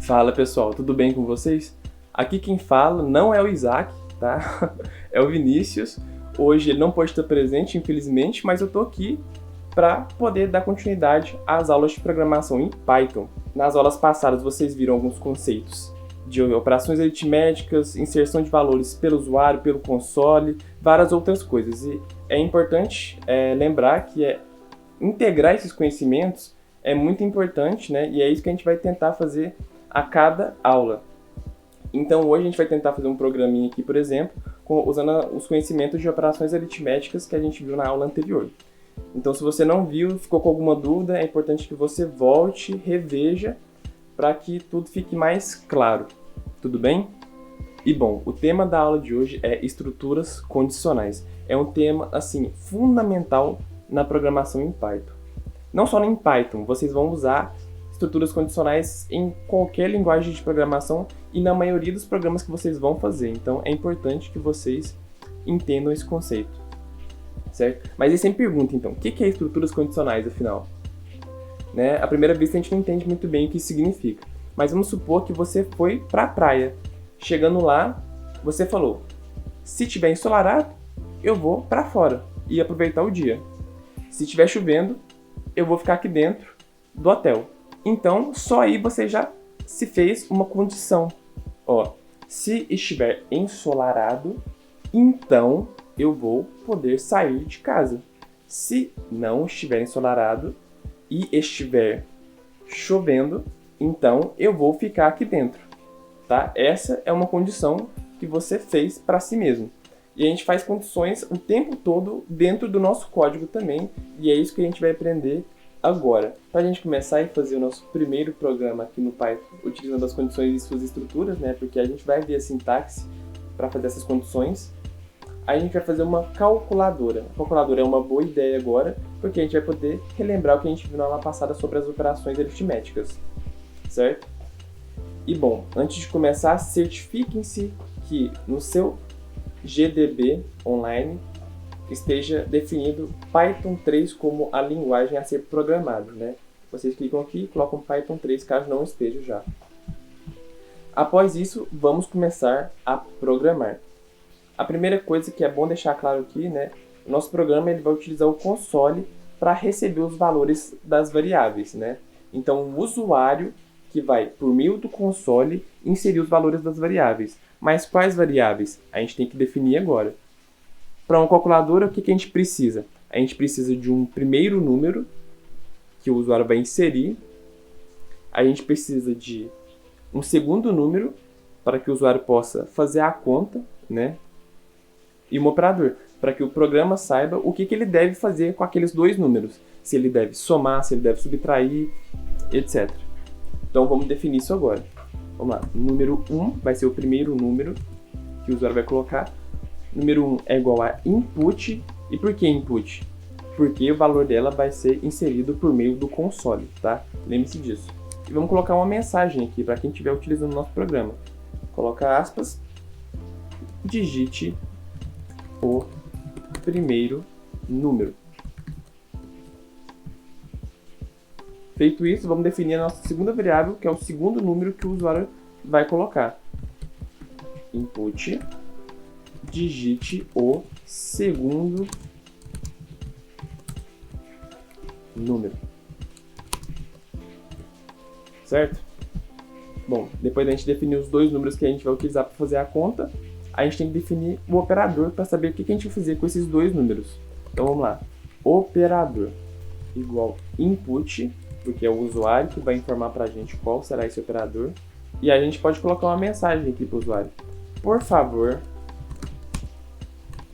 Fala pessoal, tudo bem com vocês? Aqui quem fala não é o Isaac, tá? É o Vinícius. Hoje ele não pode estar presente, infelizmente, mas eu tô aqui para poder dar continuidade às aulas de programação em Python. Nas aulas passadas vocês viram alguns conceitos de operações aritméticas, inserção de valores pelo usuário, pelo console, várias outras coisas. E é importante lembrar que integrar esses conhecimentos é muito importante, né? E é isso que a gente vai tentar fazer a cada aula. Então hoje a gente vai tentar fazer um programinha aqui, por exemplo, usando os conhecimentos de operações aritméticas que a gente viu na aula anterior. Então se você não viu, ficou com alguma dúvida, é importante que você volte, reveja, para que tudo fique mais claro. Tudo bem? E bom, o tema da aula de hoje é estruturas condicionais. É um tema, assim, fundamental na programação em Python. Não só em Python, vocês vão usar estruturas condicionais em qualquer linguagem de programação e na maioria dos programas que vocês vão fazer. Então é importante que vocês entendam esse conceito, certo? Mas aí sempre pergunta, então, o que é estruturas condicionais, afinal? Né? À primeira vista a gente não entende muito bem o que isso significa. Mas vamos supor que você foi para a praia. Chegando lá, você falou, se tiver ensolarado, eu vou para fora e aproveitar o dia. Se estiver chovendo, eu vou ficar aqui dentro do hotel. Então, só aí você já se fez uma condição. Ó, se estiver ensolarado, então eu vou poder sair de casa. Se não estiver ensolarado e estiver chovendo, então eu vou ficar aqui dentro. Tá? Essa é uma condição que você fez para si mesmo. E a gente faz condições o tempo todo dentro do nosso código também, e é isso que a gente vai aprender agora. Para a gente começar a fazer o nosso primeiro programa aqui no Python, utilizando as condições e suas estruturas, né? Porque a gente vai ver a sintaxe para fazer essas condições. Aí a gente vai fazer uma calculadora. A calculadora é uma boa ideia agora, porque a gente vai poder relembrar o que a gente viu na aula passada sobre as operações aritméticas, certo? E bom, antes de começar, certifiquem-se que no seu GDB online esteja definido Python 3 como a linguagem a ser programada, né? Vocês clicam aqui e colocam Python 3 caso não esteja já. Após isso, vamos começar a programar. A primeira coisa que é bom deixar claro aqui, né? O nosso programa ele vai utilizar o console para receber os valores das variáveis, né? Então, o usuário que vai, por meio do console, inserir os valores das variáveis. Mas quais variáveis? A gente tem que definir agora. Para uma calculadora, o que a gente precisa? A gente precisa de um primeiro número que o usuário vai inserir. A gente precisa de um segundo número para que o usuário possa fazer a conta, né? E um operador, para que o programa saiba o que ele deve fazer com aqueles dois números. Se ele deve somar, se ele deve subtrair, etc. Então vamos definir isso agora. Vamos lá. Número 1 vai ser o primeiro número que o usuário vai colocar. Número 1 é igual a input. E por que input? Porque o valor dela vai ser inserido por meio do console, tá? Lembre-se disso. E vamos colocar uma mensagem aqui para quem estiver utilizando o nosso programa. Coloca aspas. Digite o primeiro número. Feito isso, vamos definir a nossa segunda variável, que é o segundo número que o usuário vai colocar. Input, digite o segundo número. Certo? Bom, depois da gente definir os dois números que a gente vai utilizar para fazer a conta, a gente tem que definir o operador para saber o que a gente vai fazer com esses dois números. Então vamos lá. Operador igual input, porque é o usuário que vai informar para a gente qual será esse operador. E a gente pode colocar uma mensagem aqui para o usuário. Por favor,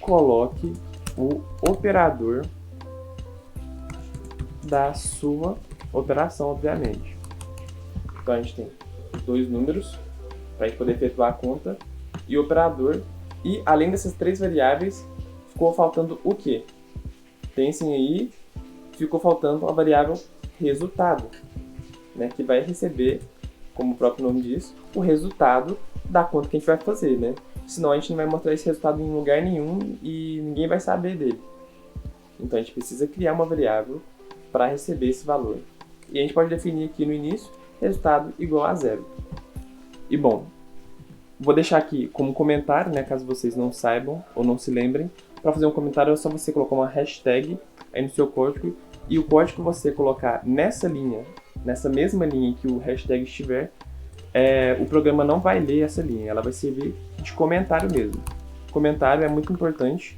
coloque o operador da sua operação, obviamente. Então a gente tem dois números para a gente poder efetuar a conta e o operador. E além dessas três variáveis, ficou faltando o quê? Pensem aí, ficou faltando a variável resultado, né, que vai receber, como o próprio nome diz, o resultado da conta que a gente vai fazer, né? Senão a gente não vai mostrar esse resultado em lugar nenhum e ninguém vai saber dele. Então a gente precisa criar uma variável para receber esse valor. E a gente pode definir aqui no início resultado igual a 0. E bom, vou deixar aqui como comentário, né, caso vocês não saibam ou não se lembrem. Para fazer um comentário é só você colocar uma hashtag aí no seu código, e o código que você colocar nessa linha, nessa mesma linha que o hashtag estiver, o programa não vai ler essa linha, ela vai servir de comentário mesmo. Comentário é muito importante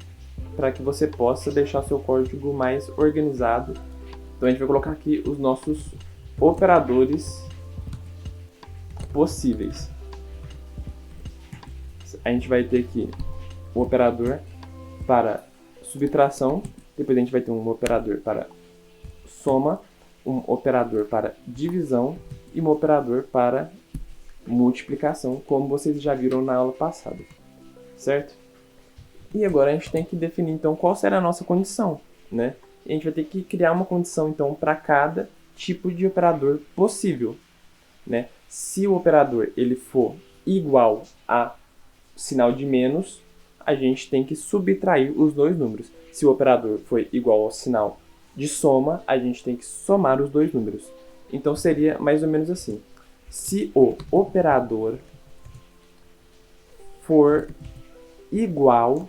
para que você possa deixar seu código mais organizado. Então a gente vai colocar aqui os nossos operadores possíveis. A gente vai ter aqui o operador para subtração, depois a gente vai ter um operador para soma, um operador para divisão e um operador para multiplicação, como vocês já viram na aula passada, certo? E agora a gente tem que definir então qual será a nossa condição, né? E a gente vai ter que criar uma condição então para cada tipo de operador possível, né? Se o operador ele for igual a sinal de menos, a gente tem que subtrair os dois números. Se o operador for igual ao sinal de soma, a gente tem que somar os dois números. Então seria mais ou menos assim. Se o operador for igual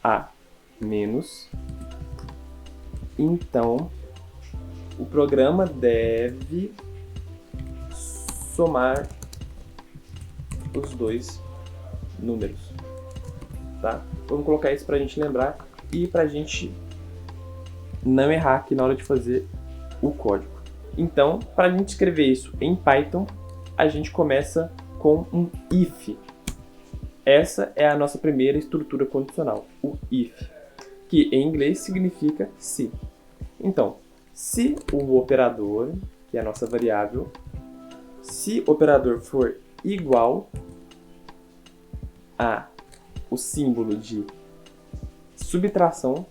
a menos, então o programa deve somar os dois números, tá? Vamos colocar isso para a gente lembrar e para a gente não errar aqui na hora de fazer o código. Então, para a gente escrever isso em Python, a gente começa com um if. Essa é a nossa primeira estrutura condicional, o if, que em inglês significa se. Então, se o operador, que é a nossa variável, se o operador for igual a o símbolo de subtração,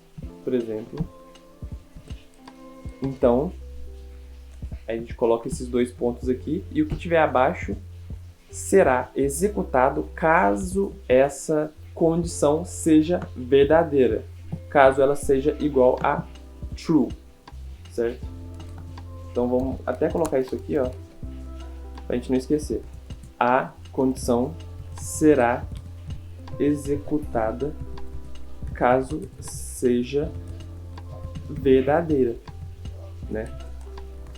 por exemplo, então a gente coloca esses dois pontos aqui e o que tiver abaixo será executado caso essa condição seja verdadeira, caso ela seja igual a true, certo? Então vamos até colocar isso aqui, ó, para a gente não esquecer. A condição será executada caso seja verdadeira, né?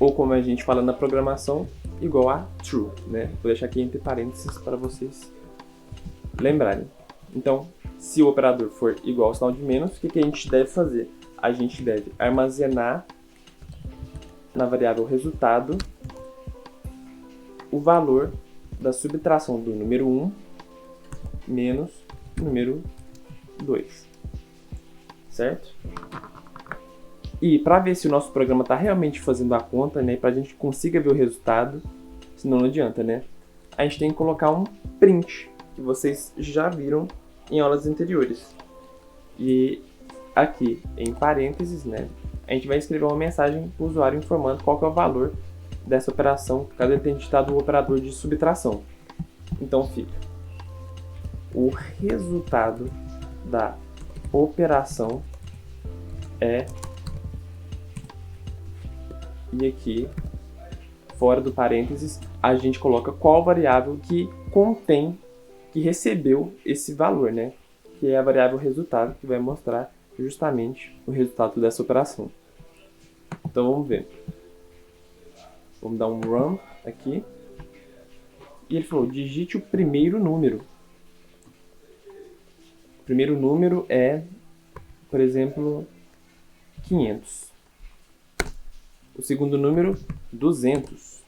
Ou como a gente fala na programação, igual a true, né? Vou deixar aqui entre parênteses para vocês lembrarem. Então, se o operador for igual ao sinal de menos, o que a gente deve fazer? A gente deve armazenar na variável resultado o valor da subtração do número 1 menos o número 2, certo? E para ver se o nosso programa está realmente fazendo a conta, né, para a gente consiga ver o resultado, senão não adianta, né? A gente tem que colocar um print, que vocês já viram em aulas anteriores. E aqui, em parênteses, né, a gente vai escrever uma mensagem para o usuário informando qual que é o valor dessa operação, caso ele tenha digitado o operador de subtração. Então fica: o resultado da operação é... E aqui, fora do parênteses, a gente coloca qual variável que contém, que recebeu esse valor, né? Que é a variável resultado, que vai mostrar justamente o resultado dessa operação. Então vamos ver. Vamos dar um run aqui. E ele falou, digite o primeiro número. O primeiro número é, por exemplo, 500. O segundo número, 200.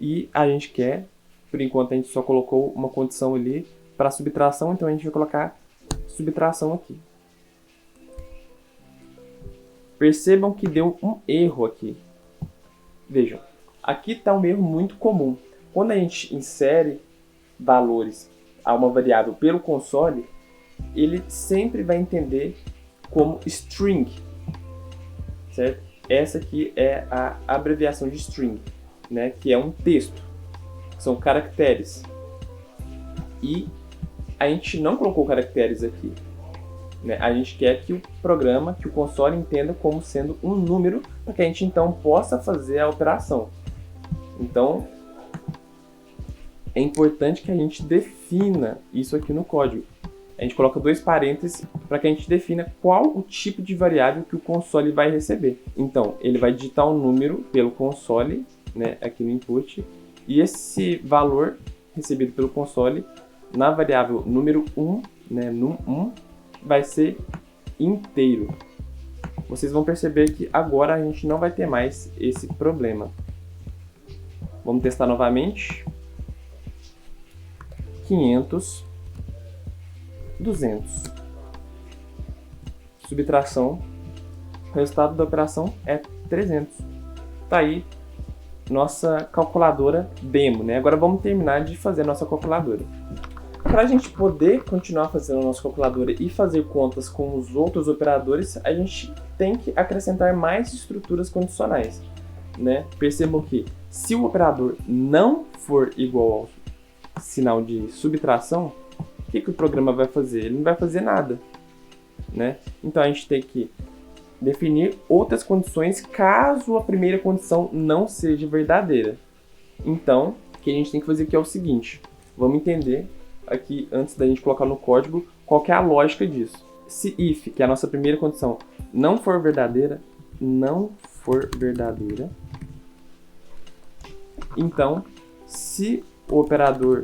E a gente quer, por enquanto a gente só colocou uma condição ali para subtração, então a gente vai colocar subtração aqui. Percebam que deu um erro aqui. Vejam, aqui está um erro muito comum. Quando a gente insere valores a uma variável pelo console, ele sempre vai entender como string, certo? Essa aqui é a abreviação de string, né? Que é um texto, são caracteres. E a gente não colocou caracteres aqui, né? A gente quer que o programa, que o console entenda como sendo um número para que a gente então possa fazer a operação. Então, é importante que a gente defina isso aqui no código. A gente coloca 2 parênteses para que a gente defina qual o tipo de variável que o console vai receber. Então, ele vai digitar um número pelo console, né, aqui no input, e esse valor recebido pelo console na variável número 1, né, num1, vai ser inteiro. Vocês vão perceber que agora a gente não vai ter mais esse problema. Vamos testar novamente. 500, 200. Subtração. O resultado da operação é 300. Tá aí nossa calculadora demo, né? Agora vamos terminar de fazer a nossa calculadora. Para a gente poder continuar fazendo a nossa calculadora e fazer contas com os outros operadores, a gente tem que acrescentar mais estruturas condicionais, né? Percebam que se o operador não for igual ao sinal de subtração, o que o programa vai fazer? Ele não vai fazer nada, né? Então a gente tem que definir outras condições caso a primeira condição não seja verdadeira. Então, o que a gente tem que fazer aqui é o seguinte: vamos entender aqui, antes da gente colocar no código, qual que é a lógica disso. Se if, que é a nossa primeira condição, não for verdadeira, então, se o operador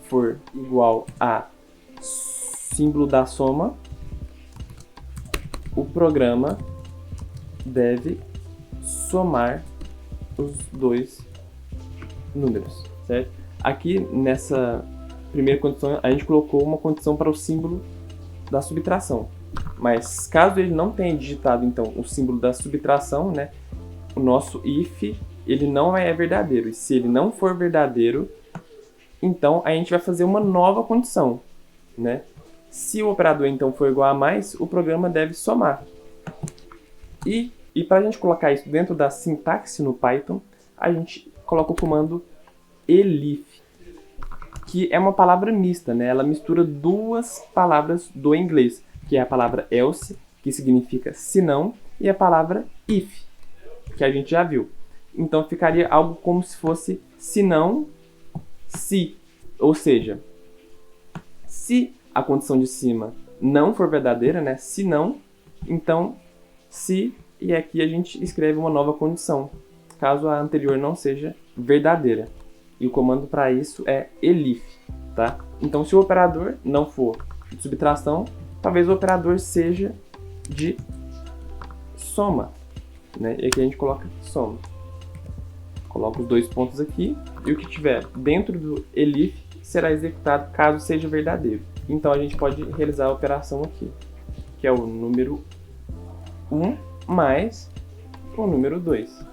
for igual a símbolo da soma, o programa deve somar os 2 números, certo? Aqui nessa primeira condição a gente colocou uma condição para o símbolo da subtração, mas caso ele não tenha digitado então o símbolo da subtração, né, o nosso if ele não é verdadeiro, e se ele não for verdadeiro, então a gente vai fazer uma nova condição, né? Se o operador então for igual a mais, o programa deve somar. E para a gente colocar isso dentro da sintaxe no Python, a gente coloca o comando elif, que é uma palavra mista, né? Ela mistura 2 palavras do inglês, que é a palavra else, que significa se não, e a palavra if, que a gente já viu. Então ficaria algo como se fosse se não, se. Ou seja, se a condição de cima não for verdadeira, né? Se não, então se, e aqui a gente escreve uma nova condição, caso a anterior não seja verdadeira. E o comando para isso é elif, tá? Então se o operador não for de subtração, talvez o operador seja de soma, né? E aqui a gente coloca soma. Coloca os 2 pontos aqui, e o que tiver dentro do elif será executado caso seja verdadeiro. Então a gente pode realizar a operação aqui, que é o número 1 mais o número 2.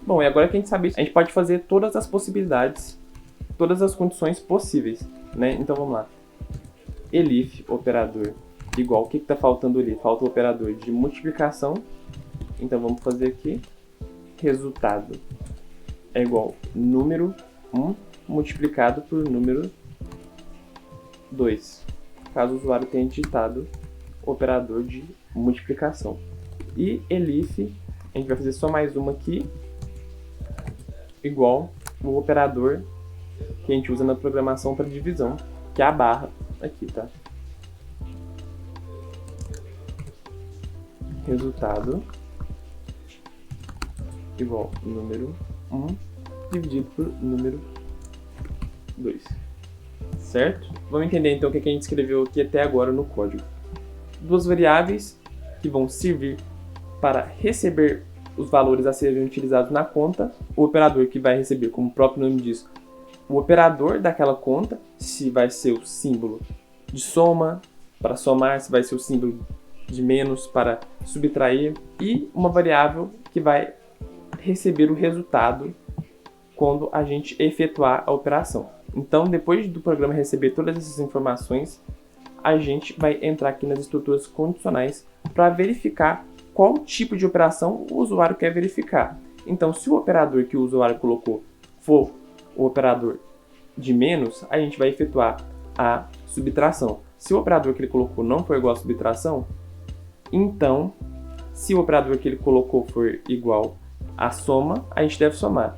Bom, e agora que a gente sabe isso, a gente pode fazer todas as possibilidades, todas as condições possíveis, né? Então vamos lá. Elif, operador, igual, o que está faltando ali? Falta o operador de multiplicação, então vamos fazer aqui, resultado é igual número 1 multiplicado por número 2, caso o usuário tenha digitado o operador de multiplicação. E elif, a gente vai fazer só mais uma aqui, igual o operador que a gente usa na programação para divisão, que é a barra aqui, tá? Resultado igual número 1 dividido por número 2. Certo? Vamos entender então o que a gente escreveu aqui até agora no código. 2 variáveis que vão servir para receber os valores a serem utilizados na conta, o operador que vai receber, como o próprio nome diz, o operador daquela conta, se vai ser o símbolo de soma para somar, se vai ser o símbolo de menos para subtrair, e uma variável que vai receber o resultado quando a gente efetuar a operação. Então, depois do programa receber todas essas informações, a gente vai entrar aqui nas estruturas condicionais para verificar qual tipo de operação o usuário quer verificar. Então, se o operador que o usuário colocou for o operador de menos, a gente vai efetuar a subtração. Se o operador que ele colocou não for igual à subtração, então, se o operador que ele colocou for igual à soma, a gente deve somar.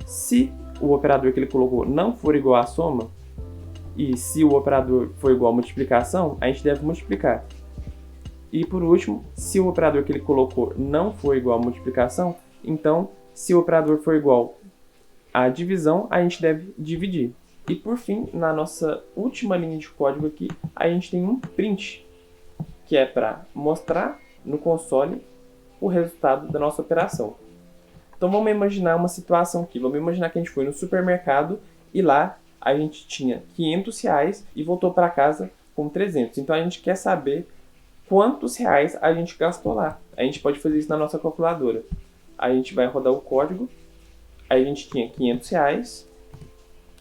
Se o operador que ele colocou não for igual à soma, e se o operador for igual à multiplicação, a gente deve multiplicar. E por último, se o operador que ele colocou não for igual à multiplicação, então, se o operador for igual à divisão, a gente deve dividir. E por fim, na nossa última linha de código aqui, a gente tem um print, que é para mostrar no console o resultado da nossa operação. Então vamos imaginar uma situação aqui. Vamos imaginar que a gente foi no supermercado e lá a gente tinha R$500 e voltou para casa com 300. Então a gente quer saber quantos reais a gente gastou lá. A gente pode fazer isso na nossa calculadora. A gente vai rodar o código. Aí a gente tinha R$500,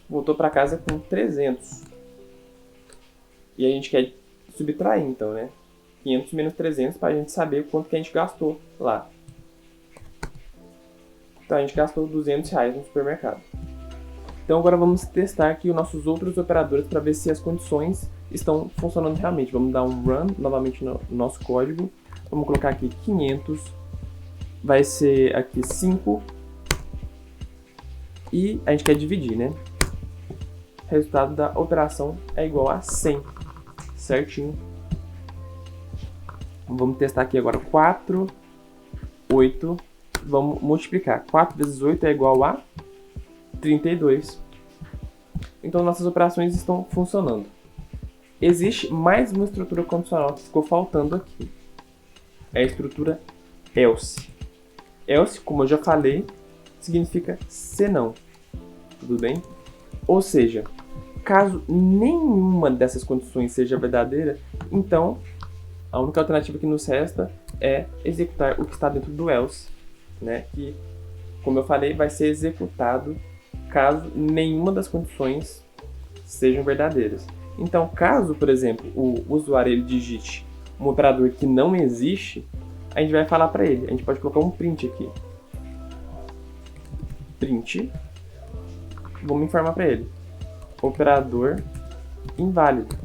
voltou para casa com 300. E a gente quer subtrair então, né? 500 menos 300 para a gente saber quanto que a gente gastou lá. Então a gente gastou R$200 no supermercado. Então agora vamos testar aqui os nossos outros operadores para ver se as condições estão funcionando realmente. Vamos dar um run novamente no nosso código. Vamos colocar aqui 500. Vai ser aqui 5. E a gente quer dividir, né? O resultado da operação é igual a 100. Certinho. Vamos testar aqui agora 4, 8. Vamos multiplicar. 4 vezes 8 é igual a 32. Então nossas operações estão funcionando. Existe mais uma estrutura condicional que ficou faltando aqui. É a estrutura else. Else, como eu já falei, significa senão. Tudo bem? Ou seja, caso nenhuma dessas condições seja verdadeira, então a única alternativa que nos resta é executar o que está dentro do else, né? Que, como eu falei, vai ser executado caso nenhuma das condições sejam verdadeiras. Então, caso, por exemplo, o usuário ele digite um operador que não existe, a gente vai falar para ele. A gente pode colocar um print aqui. Print. Vamos informar para ele. Operador inválido.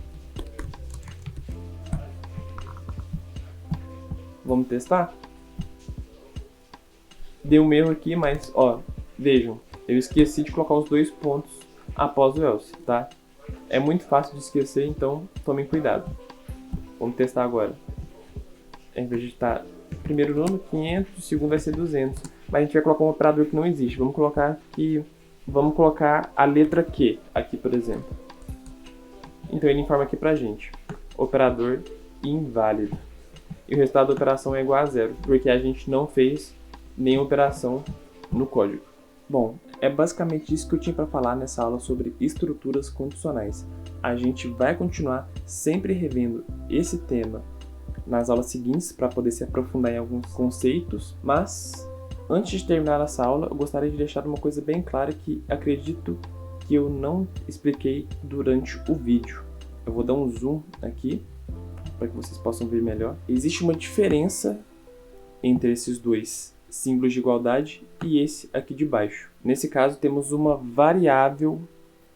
Vamos testar? Deu um erro aqui, mas, ó, vejam, eu esqueci de colocar os 2 pontos após o else, tá? É muito fácil de esquecer, então tomem cuidado. Vamos testar agora. Em vez de digitar primeiro número, 500, o segundo vai ser 200. Mas a gente vai colocar um operador que não existe. Vamos colocar a letra Q aqui, por exemplo. Então ele informa aqui pra gente. Operador inválido. E o resultado da operação é igual a 0, porque a gente não fez nenhuma operação no código. Bom, é basicamente isso que eu tinha para falar nessa aula sobre estruturas condicionais. A gente vai continuar sempre revendo esse tema nas aulas seguintes para poder se aprofundar em alguns conceitos, mas antes de terminar essa aula, eu gostaria de deixar uma coisa bem clara que acredito que eu não expliquei durante o vídeo. Eu vou dar um zoom aqui para que vocês possam ver melhor. Existe uma diferença entre esses dois símbolos de igualdade e esse aqui de baixo. Nesse caso, temos uma variável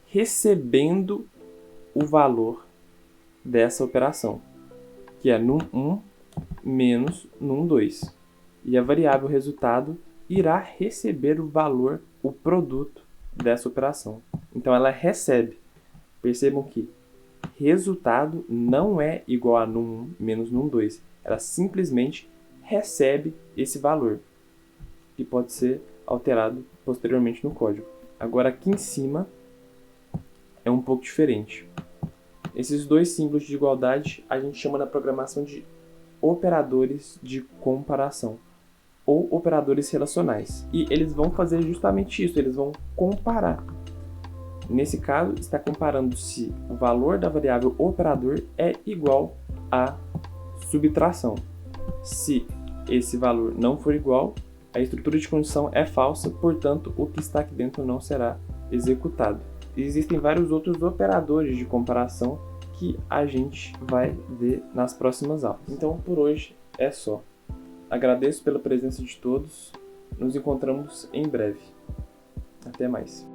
recebendo o valor dessa operação, que é num1 menos num2. E a variável resultado irá receber o valor, o produto dessa operação. Então ela recebe. Percebam que resultado não é igual a num1 menos num2. Ela simplesmente recebe esse valor, que pode ser alterado posteriormente no código. Agora aqui em cima é um pouco diferente. Esses dois símbolos de igualdade a gente chama na programação de operadores de comparação ou operadores relacionais. E eles vão fazer justamente isso, eles vão comparar. Nesse caso, está comparando se o valor da variável operador é igual a subtração. Se esse valor não for igual, a estrutura de condição é falsa, portanto, o que está aqui dentro não será executado. Existem vários outros operadores de comparação que a gente vai ver nas próximas aulas. Então, por hoje é só. Agradeço pela presença de todos. Nos encontramos em breve. Até mais.